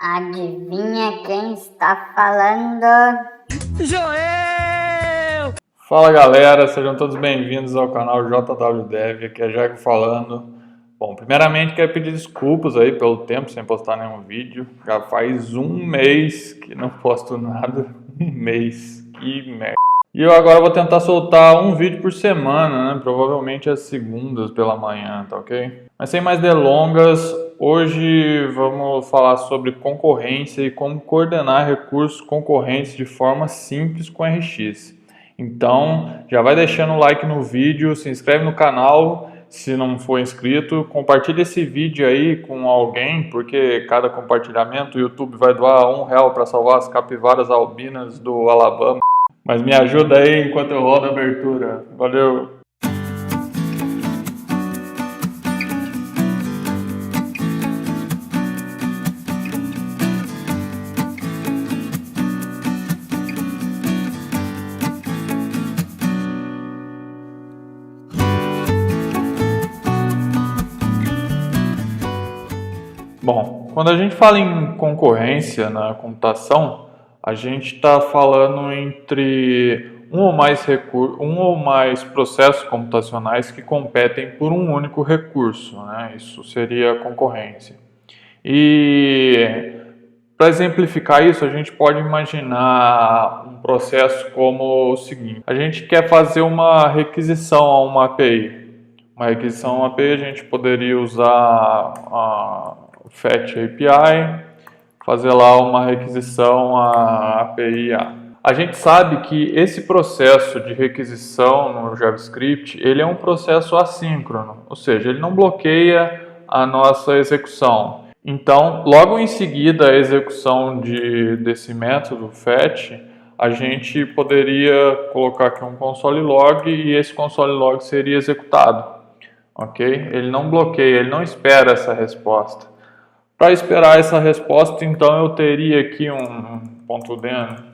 Adivinha quem está falando? Joel! Fala galera, sejam todos bem-vindos ao canal JWDev, aqui é Jago falando. Bom, primeiramente quero pedir desculpas aí pelo tempo sem postar nenhum vídeo. Já faz um mês que não posto nada, um mês, que merda. E eu agora vou tentar soltar um vídeo por semana, né? Provavelmente às segundas pela manhã, tá ok? Mas sem mais delongas, hoje vamos falar sobre concorrência e como coordenar recursos concorrentes de forma simples com RX. Então, já vai deixando o like no vídeo, se inscreve no canal se não for inscrito, compartilha esse vídeo aí com alguém, porque cada compartilhamento o YouTube vai doar R$1 para salvar as capivaras albinas do Alabama. Mas me ajuda aí enquanto eu rodo a abertura. Valeu! Bom, quando a gente fala em concorrência na computação, a gente está falando entre um ou mais processos computacionais que competem por um único recurso, né? Isso seria a concorrência. E para exemplificar isso, a gente pode imaginar um processo como o seguinte: a gente quer fazer uma requisição a uma API. Uma requisição a uma API, a gente poderia usar o Fetch API, fazer lá uma requisição à API A. A gente sabe que esse processo de requisição no JavaScript, ele é um processo assíncrono, ou seja, ele não bloqueia a nossa execução. Então, logo em seguida a execução desse método fetch, a gente poderia colocar aqui um console log e esse console log seria executado, ok? Ele não bloqueia, ele não espera essa resposta. Para esperar essa resposta, então eu teria aqui um .den,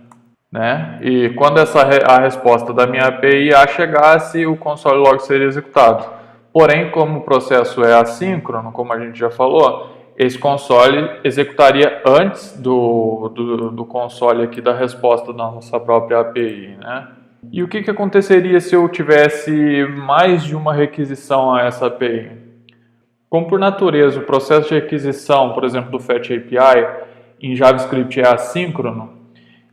né? E quando a resposta da minha API A chegasse, o console log seria executado. Porém, como o processo é assíncrono, como a gente já falou, esse console executaria antes do console aqui da resposta da nossa própria API, né? E o que aconteceria se eu tivesse mais de uma requisição a essa API? Como por natureza o processo de requisição, por exemplo, do Fetch API em JavaScript é assíncrono,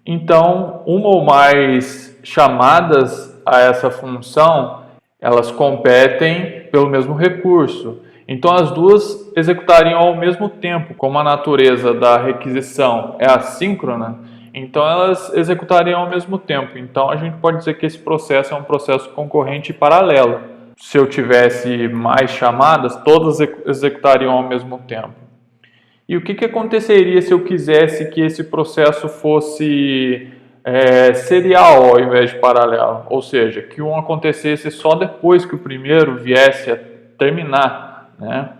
então uma ou mais chamadas a essa função, elas competem pelo mesmo recurso. Então as duas executariam ao mesmo tempo. Como a natureza da requisição é assíncrona, então elas executariam ao mesmo tempo. Então a gente pode dizer que esse processo é um processo concorrente e paralelo. Se eu tivesse mais chamadas, todas executariam ao mesmo tempo. E o que aconteceria se eu quisesse que esse processo fosse serial ao invés de paralelo? Ou seja, que um acontecesse só depois que o primeiro viesse a terminar, né?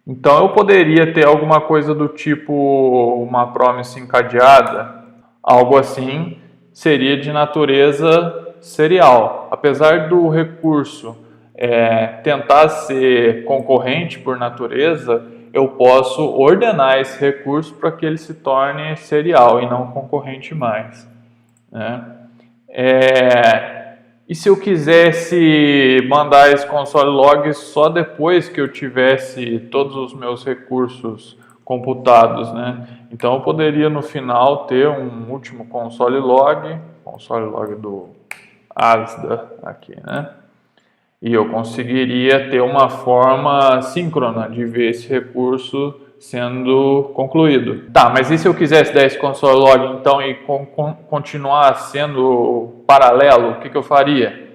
Então eu poderia ter alguma coisa do tipo uma promise encadeada, algo assim, seria de natureza serial. Apesar do recurso tentar ser concorrente por natureza, eu posso ordenar esse recurso para que ele se torne serial e não concorrente mais, né? E se eu quisesse mandar esse console log só depois que eu tivesse todos os meus recursos computados, né? Então eu poderia no final ter um último console log do Asda aqui, né? E eu conseguiria ter uma forma síncrona de ver esse recurso sendo concluído. Tá, mas e se eu quisesse dar esse console log então e continuar sendo paralelo, o que eu faria?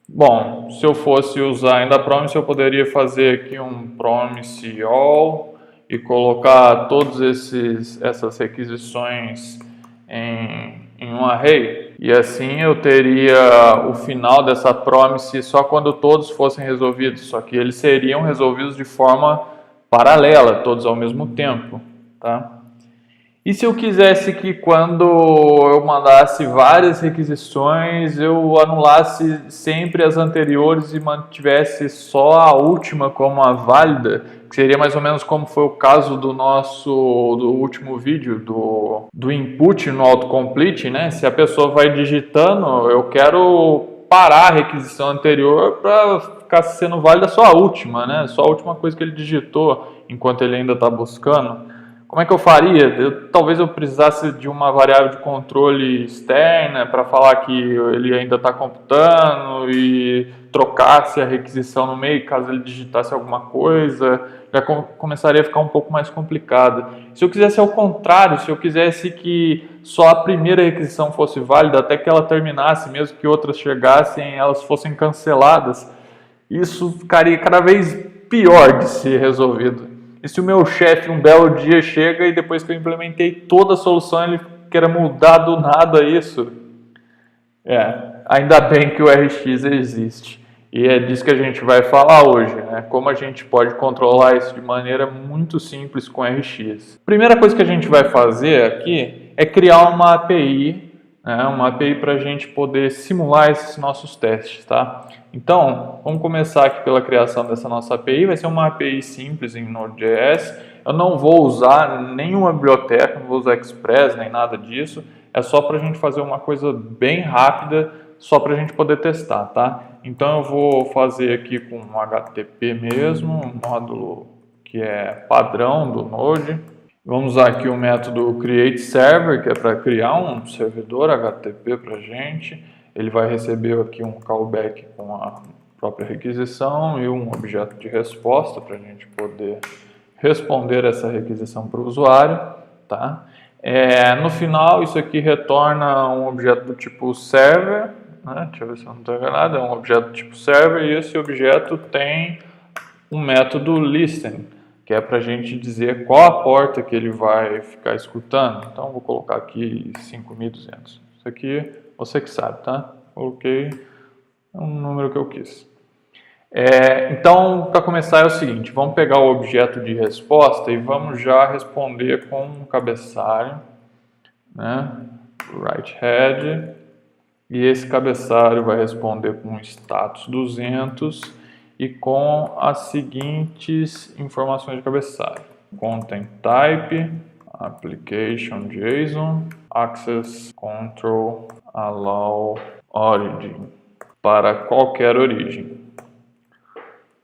Bom, se eu fosse usar ainda promise, eu poderia fazer aqui um promise all e colocar todas essas requisições em um array, e assim eu teria o final dessa promise só quando todos fossem resolvidos, só que eles seriam resolvidos de forma paralela, todos ao mesmo tempo, tá? E se eu quisesse que quando eu mandasse várias requisições, eu anulasse sempre as anteriores e mantivesse só a última como a válida, que seria mais ou menos como foi o caso do último vídeo do input no autocomplete, né? Se a pessoa vai digitando, eu quero parar a requisição anterior para ficar sendo válida só a última, né? Só a última coisa que ele digitou enquanto ele ainda está buscando. Como é que eu faria? Talvez eu precisasse de uma variável de controle externa para falar que ele ainda está computando e trocasse a requisição no meio caso ele digitasse alguma coisa. Já começaria a ficar um pouco mais complicado. Se eu quisesse ao contrário, se eu quisesse que só a primeira requisição fosse válida até que ela terminasse, mesmo que outras chegassem, elas fossem canceladas, isso ficaria cada vez pior de ser resolvido. E se o meu chefe um belo dia chega e depois que eu implementei toda a solução ele queira mudar do nada isso? Ainda bem que o RX existe. E é disso que a gente vai falar hoje, né? Como a gente pode controlar isso de maneira muito simples com RX. Primeira coisa que a gente vai fazer aqui é criar uma API, né? Uma API para a gente poder simular esses nossos testes, tá? Então, vamos começar aqui pela criação dessa nossa API. Vai ser uma API simples em Node.js. Eu não vou usar nenhuma biblioteca, não vou usar Express nem nada disso. É só para a gente fazer uma coisa bem rápida, só para a gente poder testar, tá? Então eu vou fazer aqui com um HTTP mesmo, um módulo que é padrão do Node. Vamos usar aqui o método createServer, que é para criar um servidor HTTP para a gente. Ele vai receber aqui um callback com a própria requisição e um objeto de resposta para a gente poder responder essa requisição para o usuário, tá? No final, isso aqui retorna um objeto do tipo server, né? Deixa eu ver se eu não estou enganado, é um objeto do tipo server e esse objeto tem um método listen, que é para a gente dizer qual a porta que ele vai ficar escutando. Então, vou colocar aqui 5200. Isso aqui você que sabe, tá? Coloquei um número que eu quis. Então, para começar é o seguinte, vamos pegar o objeto de resposta e vamos já responder com um cabeçalho, né? Right head, e esse cabeçalho vai responder com status 200 e com as seguintes informações de cabeçalho: content type, application JSON, access control, allow origin, para qualquer origem.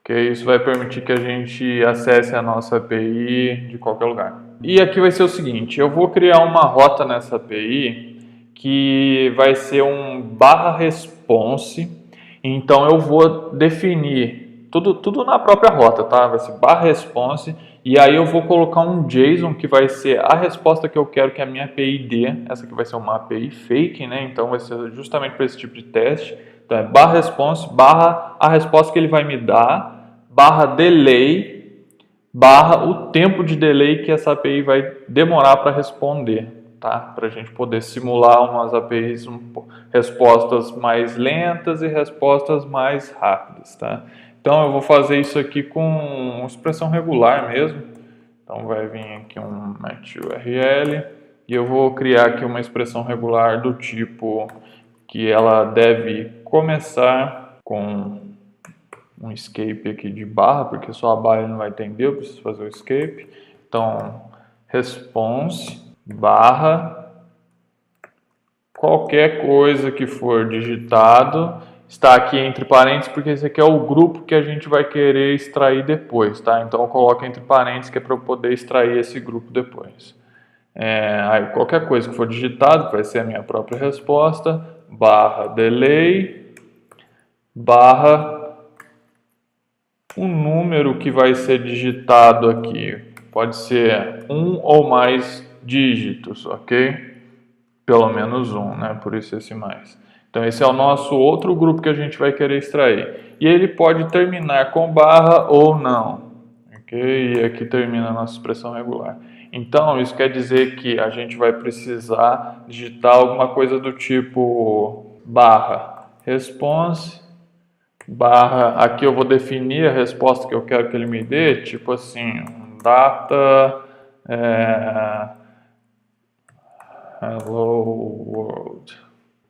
Isso vai permitir que a gente acesse a nossa API de qualquer lugar. E aqui vai ser o seguinte, eu vou criar uma rota nessa API que vai ser um /response, então eu vou definir tudo na própria rota, tá? Vai ser /response e aí eu vou colocar um JSON que vai ser a resposta que eu quero que a minha API dê. Essa aqui vai ser uma API fake, né? Então vai ser justamente para esse tipo de teste. Então é /response, a resposta que ele vai me dar, /delay, o tempo de delay que essa API vai demorar para responder, tá? Para a gente poder simular umas APIs, respostas mais lentas e respostas mais rápidas, tá? Então eu vou fazer isso aqui com expressão regular mesmo. Então vai vir aqui um match URL e eu vou criar aqui uma expressão regular do tipo que ela deve começar com um escape aqui de barra, porque só a barra ele não vai entender, eu preciso fazer o escape. Então, response, qualquer coisa que for digitado, está aqui entre parênteses, porque esse aqui é o grupo que a gente vai querer extrair depois, tá? Então, eu coloco entre parênteses, que é para eu poder extrair esse grupo depois. Aí, qualquer coisa que for digitado, vai ser a minha própria resposta, /delay, um número que vai ser digitado aqui. Pode ser um ou mais dígitos, ok? Pelo menos um, né? Por isso esse mais. Então esse é o nosso outro grupo que a gente vai querer extrair. E ele pode terminar com barra ou não, ok? E aqui termina a nossa expressão regular. Então isso quer dizer que a gente vai precisar digitar alguma coisa do tipo /response, aqui eu vou definir a resposta que eu quero que ele me dê, tipo assim, data, hello world,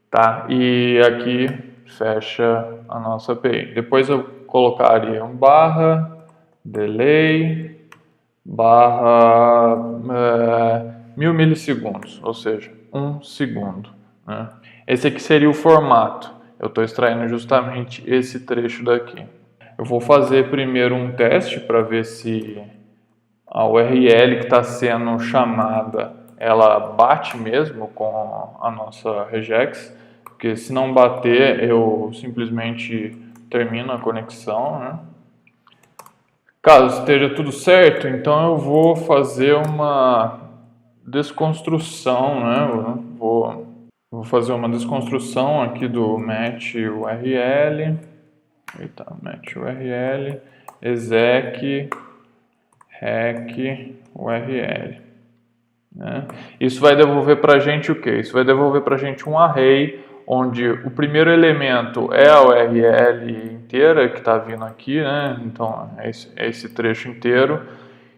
tá? E aqui fecha a nossa API. Depois eu colocaria um delay barra 1000 milissegundos, ou seja, 1 segundo. Né? Esse aqui seria o formato. Eu estou extraindo justamente esse trecho daqui. Eu vou fazer primeiro um teste para ver se a URL que está sendo chamada, ela bate mesmo com a nossa regex, porque se não bater, eu simplesmente termino a conexão, né? Caso esteja tudo certo, então eu vou fazer uma desconstrução, né? Vou fazer uma desconstrução aqui do match URL, match URL, exec rec URL. Né? Isso vai devolver para a gente o que? Isso vai devolver para a gente um array, onde o primeiro elemento é a URL inteira que está vindo aqui, né? Então é esse trecho inteiro,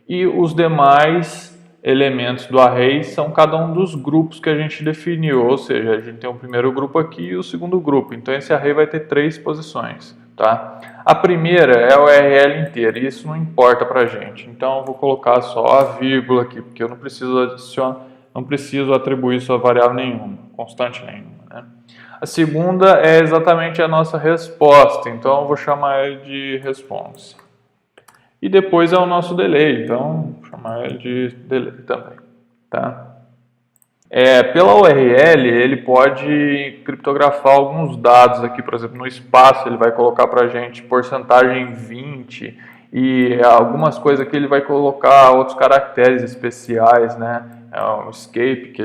e os demais elementos do array são cada um dos grupos que a gente definiu, ou seja, a gente tem o primeiro grupo aqui e o segundo grupo, então esse array vai ter 3 posições. Tá? A primeira é a URL inteira, e isso não importa para a gente, então eu vou colocar só a vírgula aqui, porque eu não preciso atribuir isso a variável nenhuma, constante nenhuma. Né? A segunda é exatamente a nossa resposta, então eu vou chamar ele de response. E depois é o nosso delay, então vou chamar ele de delay também. Tá? Pela URL, ele pode criptografar alguns dados aqui, por exemplo, no espaço ele vai colocar para a gente porcentagem 20 e algumas coisas que ele vai colocar outros caracteres especiais, né? É o escape que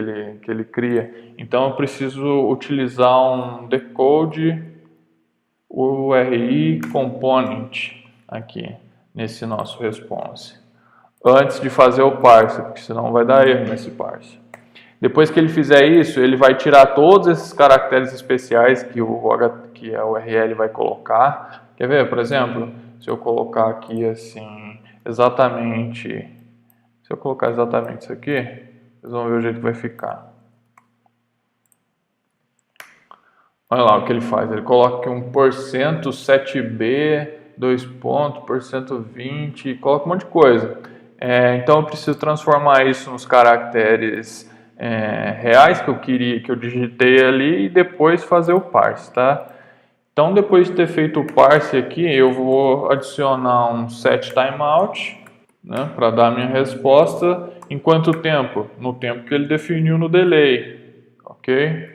ele cria. Então eu preciso utilizar um decode URI component aqui nesse nosso response, antes de fazer o parse, porque senão vai dar erro nesse parse. Depois que ele fizer isso, ele vai tirar todos esses caracteres especiais que a URL vai colocar. Quer ver, por exemplo, se eu colocar aqui assim, se eu colocar exatamente isso aqui, vocês vão ver o jeito que vai ficar. Olha lá o que ele faz, ele coloca aqui um % 7b, 2 pontos, % 20, coloca um monte de coisa. Então eu preciso transformar isso nos caracteres reais que eu digitei ali e depois fazer o parse, tá? Então depois de ter feito o parse aqui, eu vou adicionar um set timeout, né, para dar a minha resposta. Em quanto tempo? No tempo que ele definiu no delay, ok?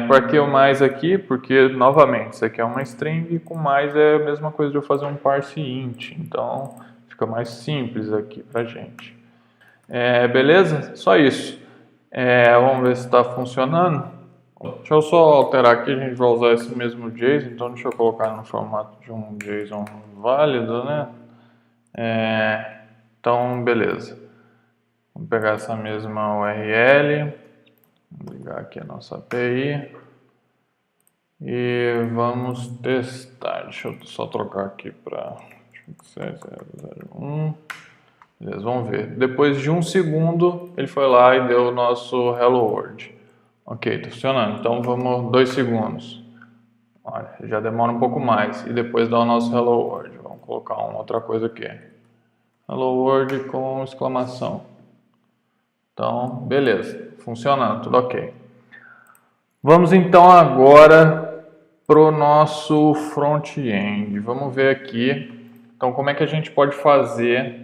Para que o mais aqui? Porque, novamente, isso aqui é uma string e com mais é a mesma coisa de eu fazer um parse int. Então, fica mais simples aqui pra gente. Beleza? Só isso. Vamos ver se está funcionando. Deixa eu só alterar aqui, a gente vai usar esse mesmo JSON. Então, deixa eu colocar no formato de um JSON válido, né? Então, beleza. Vamos pegar essa mesma URL. Vou ligar aqui a nossa API e vamos testar. Deixa eu só trocar aqui para 001. Beleza, vamos ver. Depois de 1 segundo, ele foi lá e deu o nosso Hello World. Ok, está funcionando. Então vamos 2 segundos. Olha, já demora um pouco mais. E depois dá o nosso Hello World. Vamos colocar uma outra coisa aqui. Hello World com exclamação. Então, beleza, funcionando, tudo ok. Vamos então agora para o nosso front-end. Vamos ver aqui, então, como é que a gente pode fazer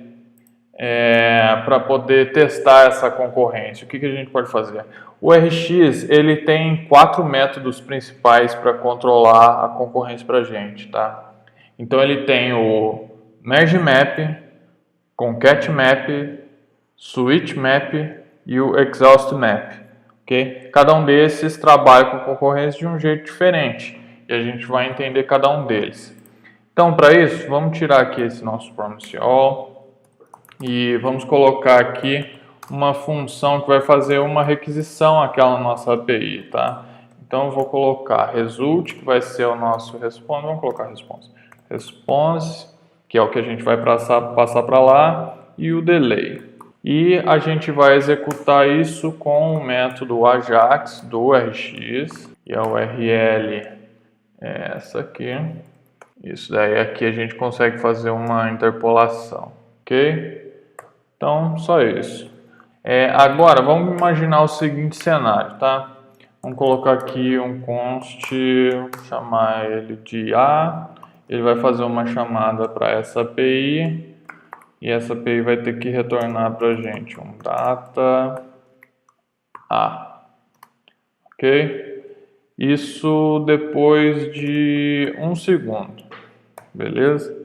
para poder testar essa concorrência. O que a gente pode fazer? O RX, ele tem 4 métodos principais para controlar a concorrência para a gente, tá? Então, ele tem o merge map, concat map, switch map e o exhaust map, ok? Cada um desses trabalha com concorrência de um jeito diferente e a gente vai entender cada um deles. Então, para isso, vamos tirar aqui esse nosso promise all e vamos colocar aqui uma função que vai fazer uma requisição àquela nossa API, tá? Então, eu vou colocar result, que vai ser o nosso response, vamos colocar response, que é o que a gente vai passar para lá, e o delay. E a gente vai executar isso com o método Ajax do RX, e a URL é essa aqui. Isso daí aqui a gente consegue fazer uma interpolação, ok? Então, só isso. Agora, vamos imaginar o seguinte cenário, tá? Vamos colocar aqui um const, chamar ele de A. Ele vai fazer uma chamada para essa API e essa API vai ter que retornar para a gente um data A, ok? Isso depois de 1 segundo, beleza?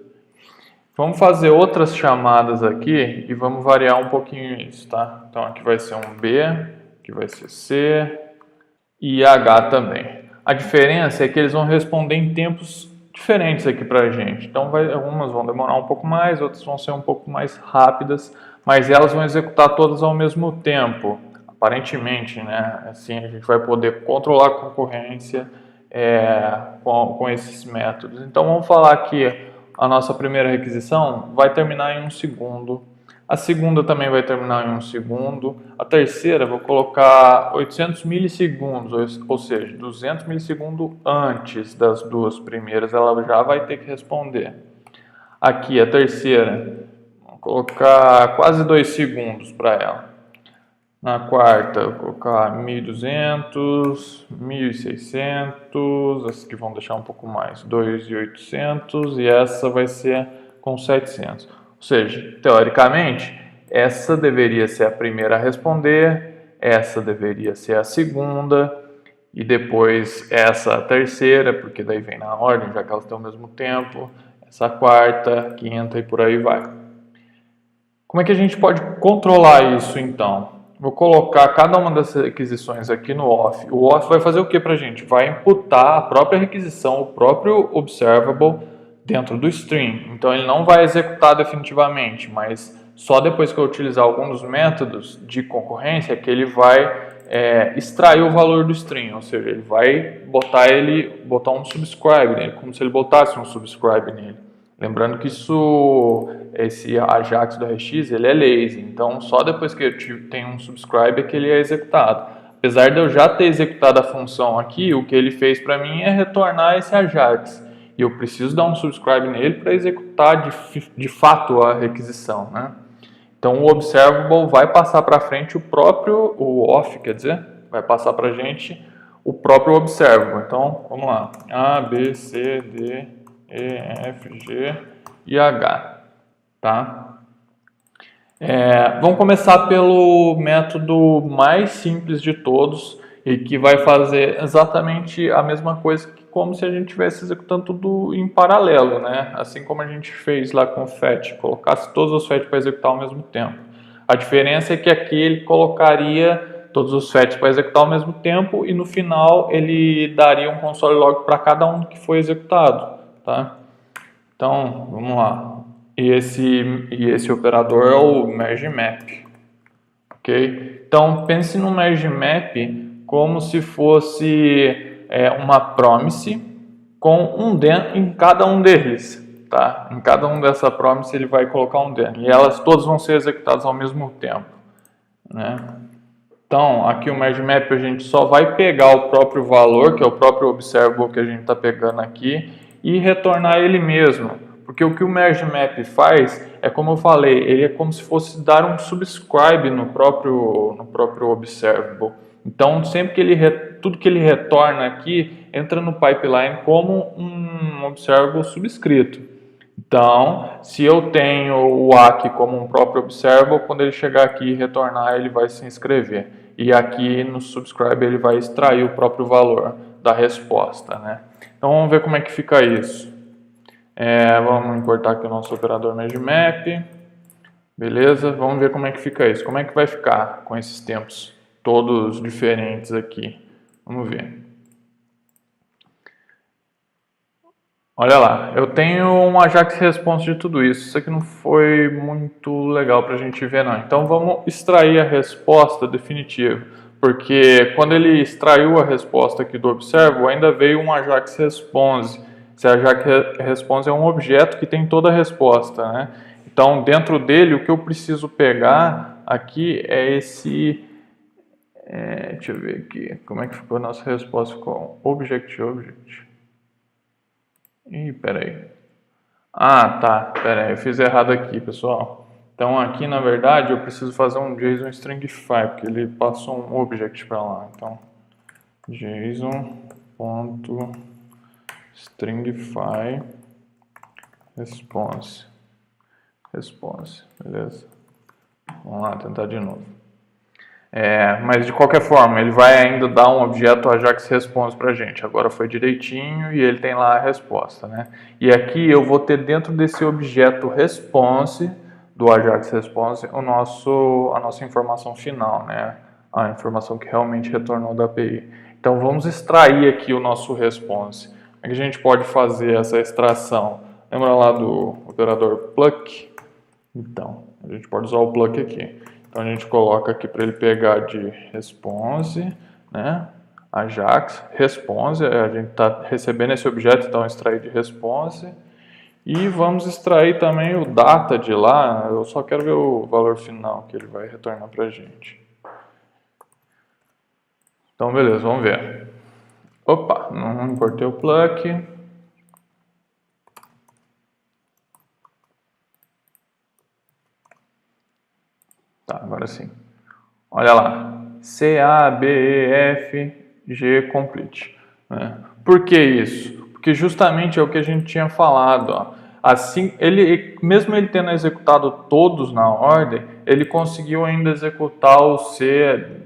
Vamos fazer outras chamadas aqui e vamos variar um pouquinho isso, tá? Então aqui vai ser um B, aqui vai ser C e H também. A diferença é que eles vão responder em tempos diferentes aqui pra gente. Então algumas vão demorar um pouco mais, outras vão ser um pouco mais rápidas, mas elas vão executar todas ao mesmo tempo. Aparentemente, né? Assim a gente vai poder controlar a concorrência com esses métodos. Então vamos falar que a nossa primeira requisição vai terminar em 1 segundo. A segunda também vai terminar em 1 segundo. A terceira vou colocar 800 milissegundos, ou seja, 200 milissegundos antes das duas primeiras, ela já vai ter que responder. Aqui a terceira, vou colocar quase 2 segundos para ela. Na quarta, vou colocar 1.200, 1.600, as que vão deixar um pouco mais, 2.800 e essa vai ser com 700. Ou seja, teoricamente, essa deveria ser a primeira a responder, essa deveria ser a segunda e depois essa a terceira, porque daí vem na ordem, já que elas têm o mesmo tempo, essa a quarta, quinta e por aí vai. Como é que a gente pode controlar isso então? Vou colocar cada uma dessas requisições aqui no off. O off vai fazer o que para a gente? Vai imputar a própria requisição, o próprio observable dentro do string. Então ele não vai executar definitivamente, mas só depois que eu utilizar algum dos métodos de concorrência que ele vai extrair o valor do string, ou seja, ele vai botar um subscribe nele, como se ele botasse um subscribe nele. Lembrando que esse Ajax do RX ele é lazy, então só depois que eu tenho um subscribe é que ele é executado. Apesar de eu já ter executado a função aqui, o que ele fez para mim é retornar esse Ajax. E eu preciso dar um subscribe nele para executar de fato a requisição, né? Então o observable vai passar para frente o off, quer dizer, vai passar para a gente o próprio observable. Então vamos lá, A, B, C, D, E, F, G e H, tá? Vamos começar pelo método mais simples de todos e que vai fazer exatamente a mesma coisa que como se a gente estivesse executando tudo em paralelo, né? Assim como a gente fez lá com o fetch, colocasse todos os fetch para executar ao mesmo tempo. A diferença é que aqui ele colocaria todos os fetch para executar ao mesmo tempo e no final ele daria um console log para cada um que foi executado, tá? Então, vamos lá. E esse operador é o merge map, ok? Então, pense no merge map como se fosse uma promise com um then em cada um deles, tá? Em cada um dessa promise ele vai colocar um then e elas todas vão ser executadas ao mesmo tempo, né? Então, aqui o merge map a gente só vai pegar o próprio valor, que é o próprio observable que a gente está pegando aqui, e retornar ele mesmo. Porque o que o merge map faz é, como eu falei, ele é como se fosse dar um subscribe no próprio observable. Então, sempre que tudo que ele retorna aqui entra no pipeline como um observable subscrito. Então, se eu tenho o aqui como um próprio observable, quando ele chegar aqui e retornar, ele vai se inscrever. E aqui no subscribe ele vai extrair o próprio valor da resposta, né? Então vamos ver como é que fica isso. Vamos importar aqui o nosso operador mergemap. Beleza? Vamos ver como é que fica isso. Como é que vai ficar com esses tempos todos diferentes aqui? Vamos ver. Olha lá, eu tenho um Ajax Response de tudo isso. Isso aqui não foi muito legal para a gente ver, não. Então vamos extrair a resposta definitiva. Porque quando ele extraiu a resposta aqui do Observe, ainda veio um Ajax Response. Esse Ajax Response é um objeto que tem toda a resposta, né? Então dentro dele o que eu preciso pegar aqui é esse... deixa eu ver aqui, como é que ficou a nossa resposta com Object. Ih, peraí. Ah, tá, peraí, eu fiz errado aqui, pessoal. Então aqui, na verdade, eu preciso fazer um JSON Stringify, porque ele passou um object para lá. Então, JSON.stringify response. Response, beleza. Vamos lá, tentar de novo. Mas de qualquer forma, ele vai ainda dar um objeto Ajax Response para a gente. Agora foi direitinho e ele tem lá a resposta, né? E aqui eu vou ter dentro desse objeto Response, do Ajax Response, a nossa informação final, né? A informação que realmente retornou da API. Então vamos extrair aqui o nosso Response. Como é que a gente pode fazer essa extração? Lembra lá do operador pluck? Então, a gente pode usar o pluck aqui. Então a gente coloca aqui para ele pegar de response, né? Ajax, response, a gente está recebendo esse objeto, então extrair de response. E vamos extrair também o data de lá, eu só quero ver o valor final que ele vai retornar para a gente. Então beleza, vamos ver. Opa, não importei o pluck. Tá, agora sim. Olha lá. CABEFG complete. Né? Por que isso? Porque justamente é o que a gente tinha falado. Ó. Assim, mesmo ele tendo executado todos na ordem, ele conseguiu ainda executar o C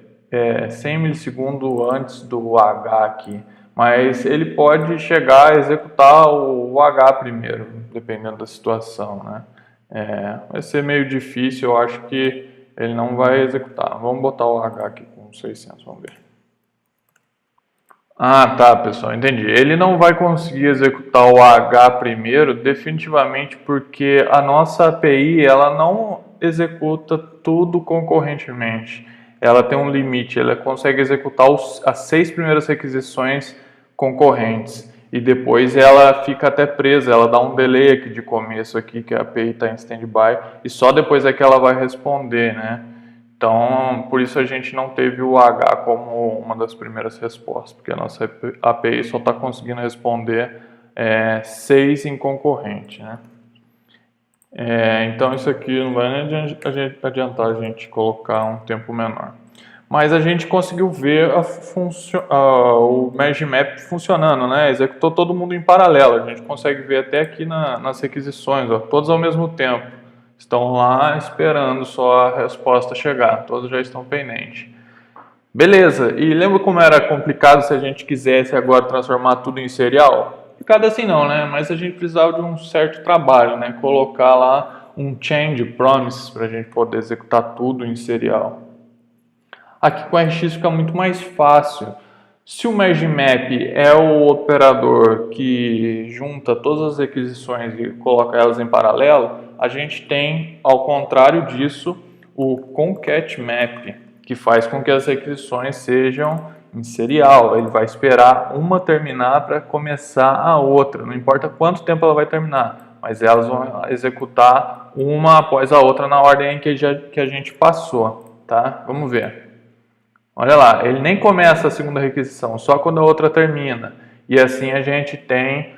100 milissegundos antes do H aqui. Mas ele pode chegar a executar o H primeiro, dependendo da situação. Né? Vai ser meio difícil, eu acho que ele não vai executar. Vamos botar o H aqui com 600, vamos ver. Ah, tá, pessoal, entendi. Ele não vai conseguir executar o H primeiro, definitivamente porque a nossa API ela não executa tudo concorrentemente. Ela tem um limite, ela consegue executar as 6 primeiras requisições concorrentes. E depois ela fica até presa, ela dá um delay aqui de começo aqui, que a API está em standby, e só depois é que ela vai responder, né? Então, por isso a gente não teve o H como uma das primeiras respostas, porque a nossa API só está conseguindo responder 6 em concorrente, né? Então isso aqui não vai nem adiantar a gente colocar um tempo menor. Mas a gente conseguiu ver o Merge Map funcionando, né? Executou todo mundo em paralelo. A gente consegue ver até aqui nas requisições, ó, todos ao mesmo tempo. Estão lá esperando só a resposta chegar. Todos já estão pendentes. Beleza. E lembra como era complicado se a gente quisesse agora transformar tudo em serial? Complicado assim não, né? Mas a gente precisava de um certo trabalho, né? Colocar lá um change promise para a gente poder executar tudo em serial. Aqui com a RX fica muito mais fácil. Se o Merge Map é o operador que junta todas as requisições e coloca elas em paralelo, a gente tem, ao contrário disso, o Concat Map, que faz com que as requisições sejam em serial. Ele vai esperar uma terminar para começar a outra. Não importa quanto tempo ela vai terminar, mas elas vão executar uma após a outra na ordem que a gente passou. Tá? Vamos ver. Olha lá, ele nem começa a segunda requisição, só quando a outra termina. E assim a gente tem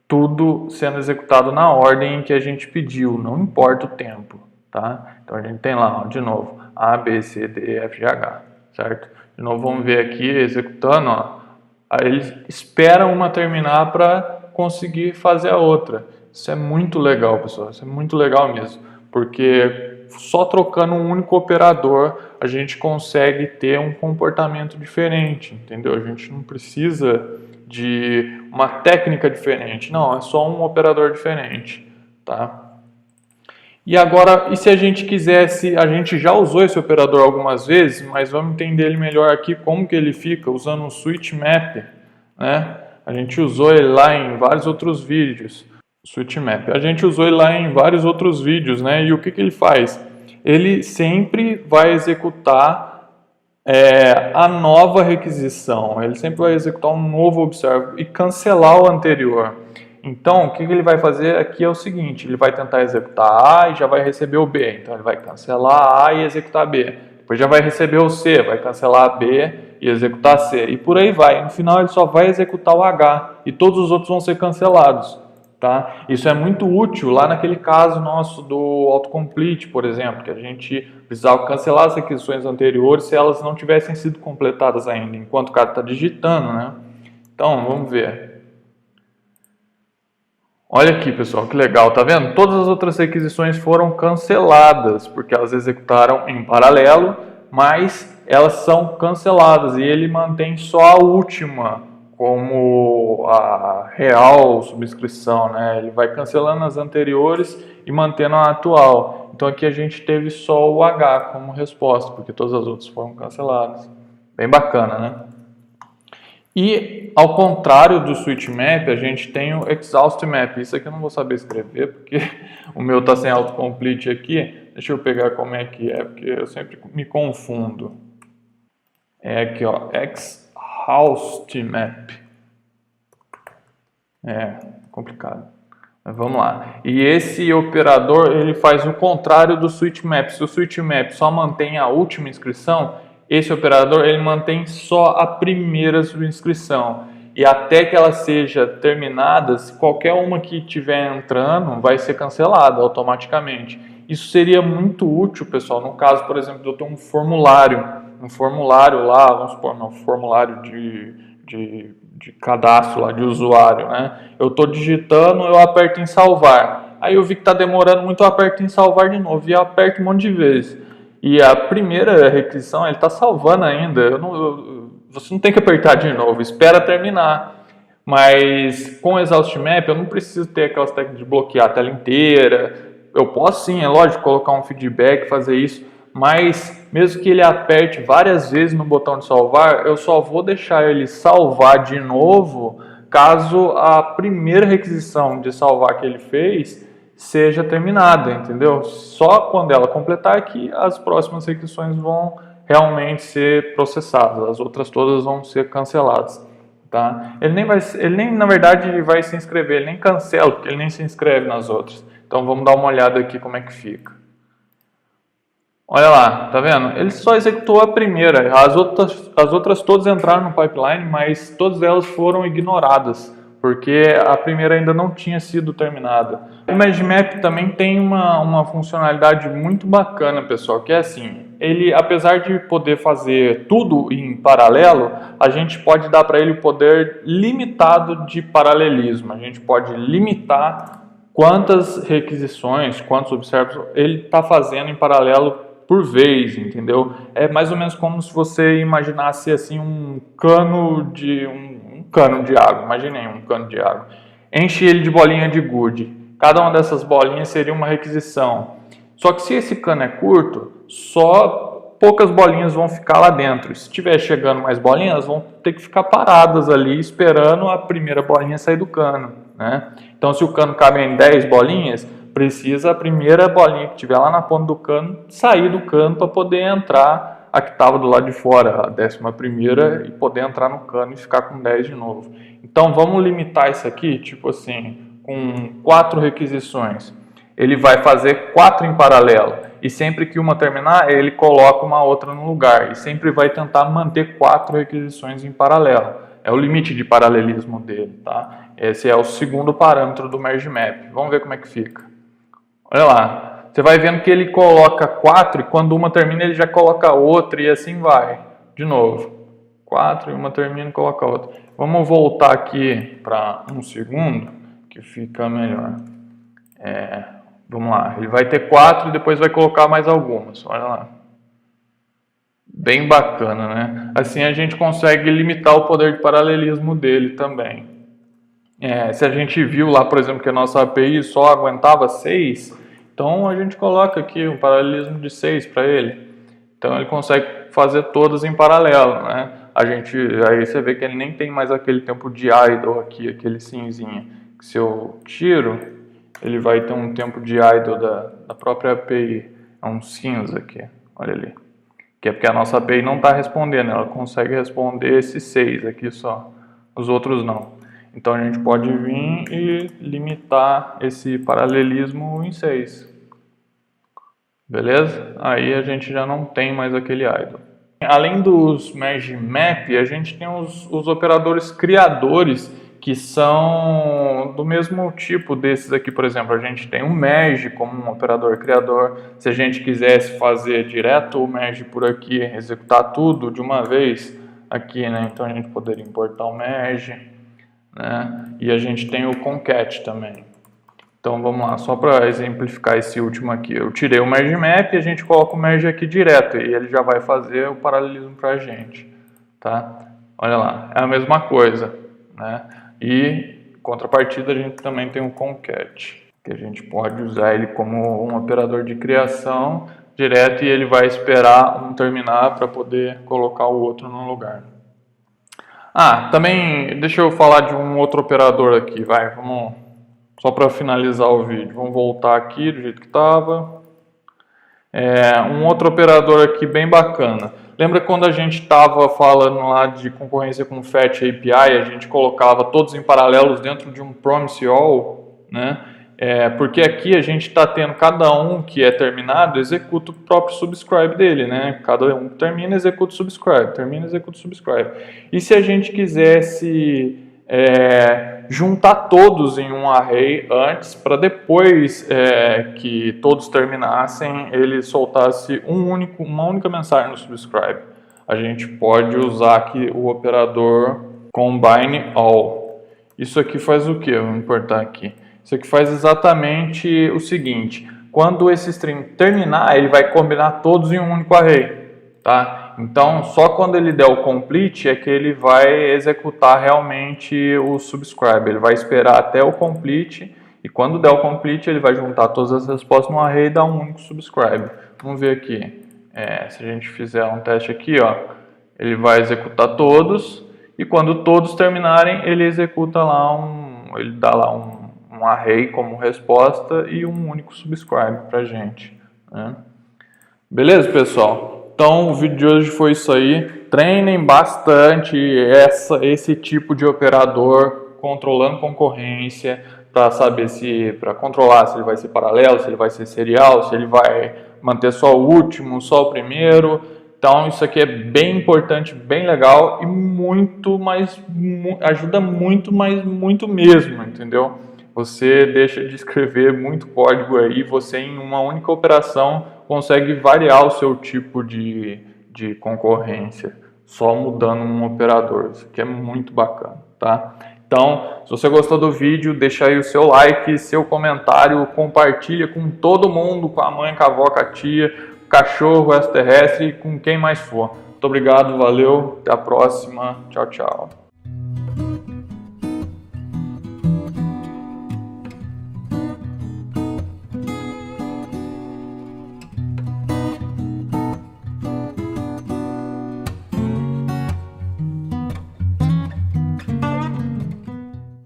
tudo sendo executado na ordem em que a gente pediu, não importa o tempo, tá? Então a gente tem lá, ó, de novo, A, B, C, D, E, F, G, H, certo? De novo vamos ver aqui, executando, ó, ele espera uma terminar para conseguir fazer a outra. Isso é muito legal, pessoal, isso é muito legal mesmo, porque só trocando um único operador a gente consegue ter um comportamento diferente, entendeu? A gente não precisa de uma técnica diferente, não, é só um operador diferente, tá? E agora, e se a gente quisesse, a gente já usou esse operador algumas vezes, mas vamos entender ele melhor aqui, como que ele fica, usando o switch map, né? A gente usou ele lá em vários outros vídeos. Switch Map. A gente usou ele lá em vários outros vídeos, né? E o que ele faz? Ele sempre vai executar a nova requisição. Ele sempre vai executar um novo observe e cancelar o anterior. Então, o que ele vai fazer aqui é o seguinte, ele vai tentar executar A e já vai receber o B. Então, ele vai cancelar A e executar B. Depois já vai receber o C, vai cancelar B e executar C. E por aí vai. No final, ele só vai executar o H e todos os outros vão ser cancelados. Tá? Isso é muito útil lá naquele caso nosso do autocomplete, por exemplo, que a gente precisava cancelar as requisições anteriores se elas não tivessem sido completadas ainda, enquanto o cara está digitando, né? Então, vamos ver. Olha aqui, pessoal, que legal, tá vendo? Todas as outras requisições foram canceladas, porque elas executaram em paralelo, mas elas são canceladas e ele mantém só a última como a real subscrição, né? Ele vai cancelando as anteriores e mantendo a atual. Então aqui a gente teve só o H como resposta, porque todas as outras foram canceladas. Bem bacana, né? E ao contrário do switch map, a gente tem o exhaust map. Isso aqui eu não vou saber escrever, porque o meu está sem autocomplete aqui. Deixa eu pegar como é que é, porque eu sempre me confundo. É aqui, ó, exhaust map. É complicado. Mas vamos lá. E esse operador, ele faz o contrário do switch map. Se o switch map só mantém a última inscrição, esse operador ele mantém só a primeira subscrição. E até que ela seja terminada, se qualquer uma que estiver entrando, vai ser cancelada automaticamente. Isso seria muito útil, pessoal, no caso, por exemplo, de eu ter um formulário lá, vamos supor, um formulário de cadastro lá, de usuário, né? Eu estou digitando, eu aperto em salvar. Aí eu vi que está demorando muito, eu aperto em salvar de novo. E eu aperto um monte de vezes. E a primeira requisição, ele está salvando ainda. Você não tem que apertar de novo, espera terminar. Mas com o Exhaust Map, eu não preciso ter aquelas técnicas de bloquear a tela inteira. Eu posso sim, é lógico, colocar um feedback, fazer isso. Mas mesmo que ele aperte várias vezes no botão de salvar, eu só vou deixar ele salvar de novo caso a primeira requisição de salvar que ele fez seja terminada, entendeu? Só quando ela completar que as próximas requisições vão realmente ser processadas, as outras todas vão ser canceladas, tá? Ele nem na verdade ele vai se inscrever, ele nem cancela, porque ele nem se inscreve nas outras. Então vamos dar uma olhada aqui como é que fica. Olha lá, tá vendo? Ele só executou a primeira, as outras todas entraram no pipeline, mas todas elas foram ignoradas, porque a primeira ainda não tinha sido terminada. O MagiMap também tem uma funcionalidade muito bacana, pessoal, que é assim, ele, apesar de poder fazer tudo em paralelo, a gente pode dar para ele o poder limitado de paralelismo, a gente pode limitar quantas requisições, quantos observados ele está fazendo em paralelo por vez, entendeu? É mais ou menos como se você imaginasse assim um cano de água. Imaginei um cano de água. Enche ele de bolinha de gude. Cada uma dessas bolinhas seria uma requisição. Só que se esse cano é curto, só poucas bolinhas vão ficar lá dentro. Se estiver chegando mais bolinhas, elas vão ter que ficar paradas ali esperando a primeira bolinha sair do cano, né? Então, se o cano cabe em 10 bolinhas, precisa a primeira bolinha que tiver lá na ponta do cano sair do cano para poder entrar a que estava do lado de fora, a 11ª, e poder entrar no cano e ficar com 10 de novo. Então vamos limitar isso aqui, tipo assim, com 4 requisições. Ele vai fazer 4 em paralelo e sempre que uma terminar, ele coloca uma outra no lugar e sempre vai tentar manter 4 requisições em paralelo. É o limite de paralelismo dele, tá? Esse é o segundo parâmetro do Merge Map. Vamos ver como é que fica. Olha lá, você vai vendo que ele coloca 4 e quando uma termina ele já coloca outra e assim vai. De novo, 4 e uma termina e coloca outra. Vamos voltar aqui para um segundo que fica melhor. Vamos lá, ele vai ter 4 e depois vai colocar mais algumas, olha lá. Bem bacana, né? Assim a gente consegue limitar o poder de paralelismo dele também. Se a gente viu lá, por exemplo, que a nossa API só aguentava 6, então a gente coloca aqui um paralelismo de 6 para ele. Então ele consegue fazer todas em paralelo, né? Aí você vê que ele nem tem mais aquele tempo de idle aqui, aquele cinzinha. Se eu tiro, ele vai ter um tempo de idle da própria API. É um cinza aqui, olha ali. Que é porque a nossa API não está respondendo, ela consegue responder esses 6 aqui só, os outros não. Então a gente pode vir e limitar esse paralelismo em 6. Beleza? Aí a gente já não tem mais aquele idle. Além dos Merge Map, a gente tem os operadores criadores que são do mesmo tipo desses aqui. Por exemplo, a gente tem o merge como um operador criador. Se a gente quisesse fazer direto o merge por aqui, executar tudo de uma vez aqui, né? Então a gente poderia importar o merge, né? E a gente tem o concat também. Então vamos lá, só para exemplificar esse último aqui. Eu tirei o merge map e a gente coloca o merge aqui direto e ele já vai fazer o paralelismo para a gente, tá? Olha lá, é a mesma coisa, né? E em contrapartida a gente também tem o concat, que a gente pode usar ele como um operador de criação direto e ele vai esperar um terminar para poder colocar o outro no lugar. Também deixa eu falar de um outro operador aqui, vamos só para finalizar o vídeo. Vamos voltar aqui do jeito que estava. Um outro operador aqui bem bacana. Lembra quando a gente estava falando lá de concorrência com Fetch API, a gente colocava todos em paralelos dentro de um Promise All, né? Porque aqui a gente está tendo cada um que é terminado, executa o próprio subscribe dele, né? Cada um que termina, executa o subscribe, termina, executa o subscribe. E se a gente quisesse juntar todos em um array antes, para depois que todos terminassem, ele soltasse uma única mensagem no subscribe. A gente pode usar aqui o operador combine all. Isso aqui faz o que? Vamos importar aqui. Isso aqui faz exatamente o seguinte: quando esse string terminar, ele vai combinar todos em um único array, tá? Então, só quando ele der o complete é que ele vai executar realmente o subscribe. Ele vai esperar até o complete e quando der o complete ele vai juntar todas as respostas no array e dar um único subscribe. Vamos ver aqui. Se a gente fizer um teste aqui, ó, ele vai executar todos e quando todos terminarem ele executa lá ele dá lá um array como resposta e um único subscribe pra gente, né? Beleza, pessoal? Então o vídeo de hoje foi isso aí. Treinem bastante esse tipo de operador controlando concorrência para saber para controlar se ele vai ser paralelo, se ele vai ser serial, se ele vai manter só o último, só o primeiro. Então isso aqui é bem importante, bem legal e ajuda muito, mas muito mesmo, entendeu? Você deixa de escrever muito código aí, você em uma única operação consegue variar o seu tipo de concorrência, só mudando um operador. Isso aqui é muito bacana, tá? Então, se você gostou do vídeo, deixa aí o seu like, seu comentário, compartilha com todo mundo, com a mãe, com a avó, com a tia, com o cachorro, extraterrestre, com quem mais for. Muito obrigado, valeu, até a próxima, tchau, tchau.